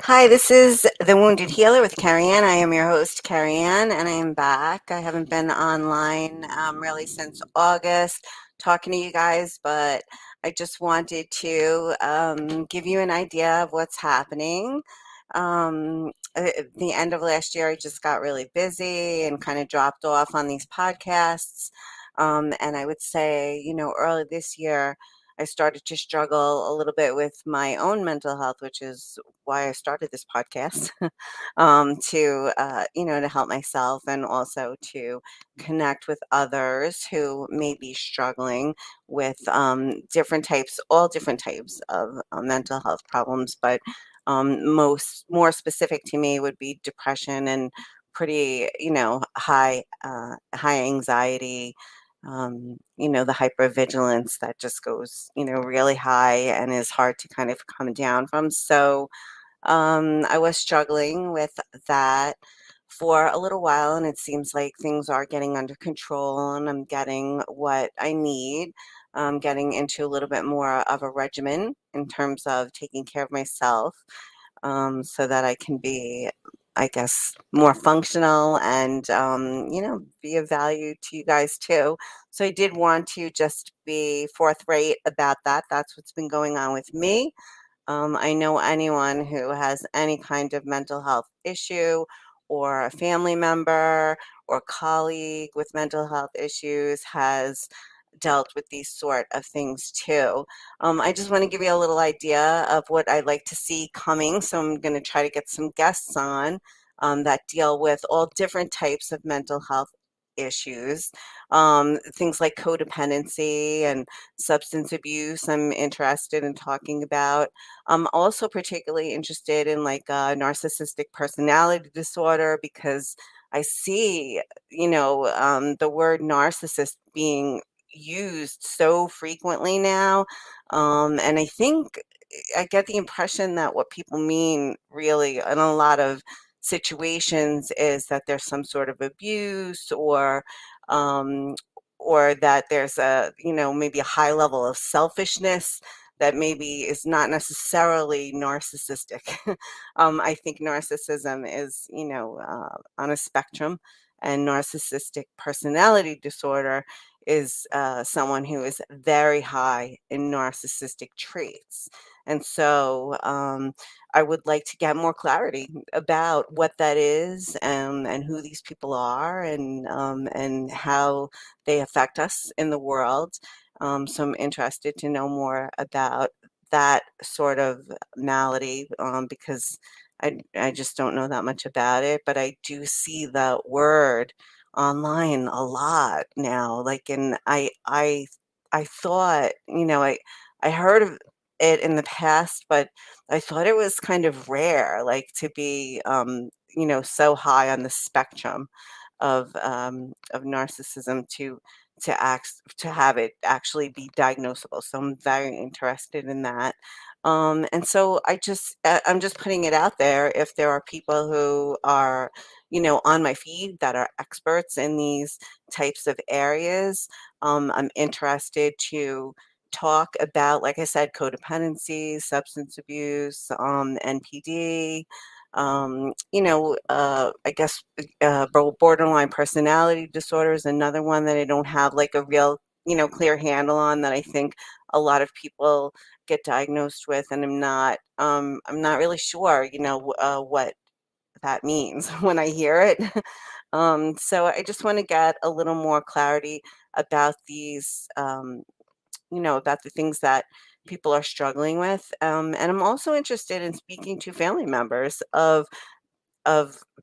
Hi, this is The Wounded Healer with Carrie Ann. I am your host, Carrie Ann, and I am back. I haven't been online really since August talking to you guys, but I just wanted to give you an idea of what's happening. At the end of last year, I just got really busy and kind of dropped off on these podcasts. And I would say, early this year, I started to struggle a little bit with my own mental health, which is why I started this podcast, to help myself and also to connect with others who may be struggling with all different types of mental health problems, but more specific to me would be depression and pretty, high anxiety, the hypervigilance that just goes, really high and is hard to kind of come down from. So I was struggling with that for a little while, and it seems like things are getting under control, and I'm getting what I need. Getting into a little bit more of a regimen in terms of taking care of myself, so that I can be, I guess, more functional and, be of value to you guys too. So I did want to just be forthright about that. That's what's been going on with me. I know anyone who has any kind of mental health issue, or a family member or colleague with mental health issues has dealt with these sort of things too. I just want to give you a little idea of what I'd like to see coming. So I'm going to try to get some guests on that deal with all different types of mental health issues, things like codependency and substance abuse. I'm interested in talking about. I'm also particularly interested in like narcissistic personality disorder, because I see, the word narcissist being used so frequently now. And I think I get the impression that what people mean really in a lot of situations is that there's some sort of abuse, um, or that there's maybe a high level of selfishness that maybe is not necessarily narcissistic. I think narcissism is, on a spectrum, and narcissistic personality disorder is someone who is very high in narcissistic traits. And so I would like to get more clarity about what that is, and who these people are, and how they affect us in the world. So I'm interested to know more about that sort of malady, because I just don't know that much about it, but I do see the word online a lot now. Like, and I thought, I heard of it in the past, but I thought it was kind of rare, like to be, so high on the spectrum of narcissism to have it actually be diagnosable. So I'm very interested in that. And so I'm just putting it out there. If there are people who are, on my feed that are experts in these types of areas, I'm interested to talk about, like I said, codependency, substance abuse, NPD, I guess borderline personality disorder is another one that I don't have like a real, clear handle on, that I think a lot of people get diagnosed with, and I'm not really sure, what that means when I hear it. So I just want to get a little more clarity about these, about the things that people are struggling with. And I'm also interested in speaking to family members of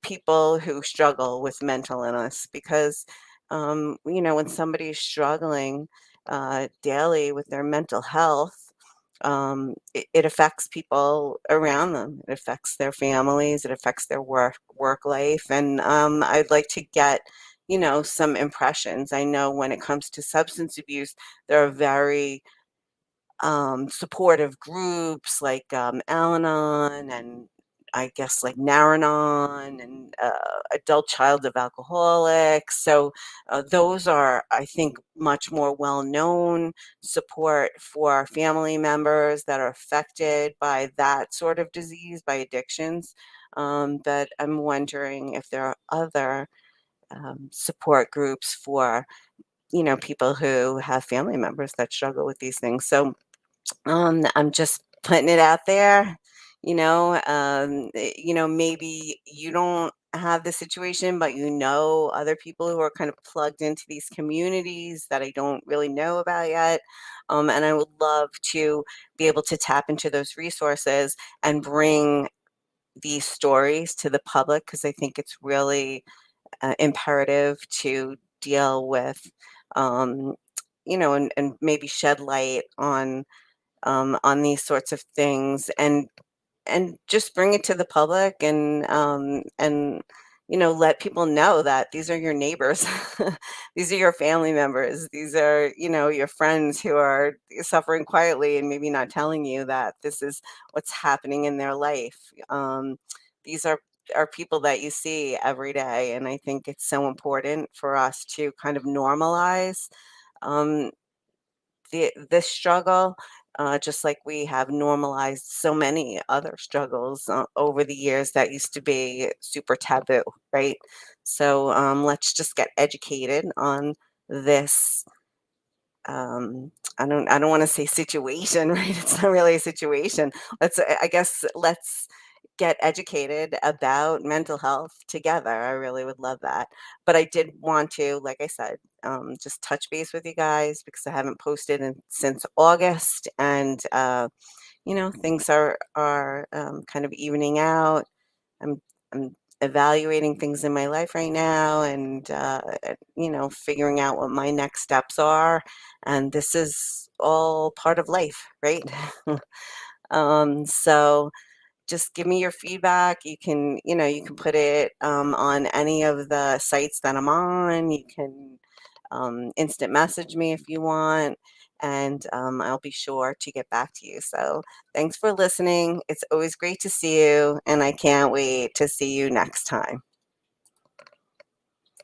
people who struggle with mental illness, because when somebody is struggling daily with their mental health, it affects people around them. It affects their families. It affects their work life. And I'd like to get, some impressions. I know when it comes to substance abuse, there are very supportive groups like Al-Anon and I guess, like Naranon and adult child of alcoholics. So those are, I think, much more well-known support for family members that are affected by that sort of disease, by addictions. But I'm wondering if there are other support groups for, people who have family members that struggle with these things. So I'm just putting it out there, maybe you don't have the situation, but other people who are kind of plugged into these communities that I don't really know about yet. And I would love to be able to tap into those resources and bring these stories to the public because I think it's really imperative to deal with, um, and maybe shed light on these sorts of things and just bring it to the public and let people know that these are your neighbors. These are your family members. These are, your friends who are suffering quietly and maybe not telling you that this is what's happening in their life. These are people that you see every day, and I think it's so important for us to kind of normalize um, this struggle, just like we have normalized so many other struggles over the years that used to be super taboo, right? So let's just get educated on this. I don't want to say situation, right? It's not really a situation. I guess let's get educated about mental health together. I really would love that. But I did want to, like I said, just touch base with you guys because I haven't posted since August, and things are kind of evening out. I'm evaluating things in my life right now, and figuring out what my next steps are. And this is all part of life, right? So just give me your feedback. You can put it on any of the sites that I'm on. You can instant message me if you want, and I'll be sure to get back to you. So thanks for listening. It's always great to see you, and I can't wait to see you next time.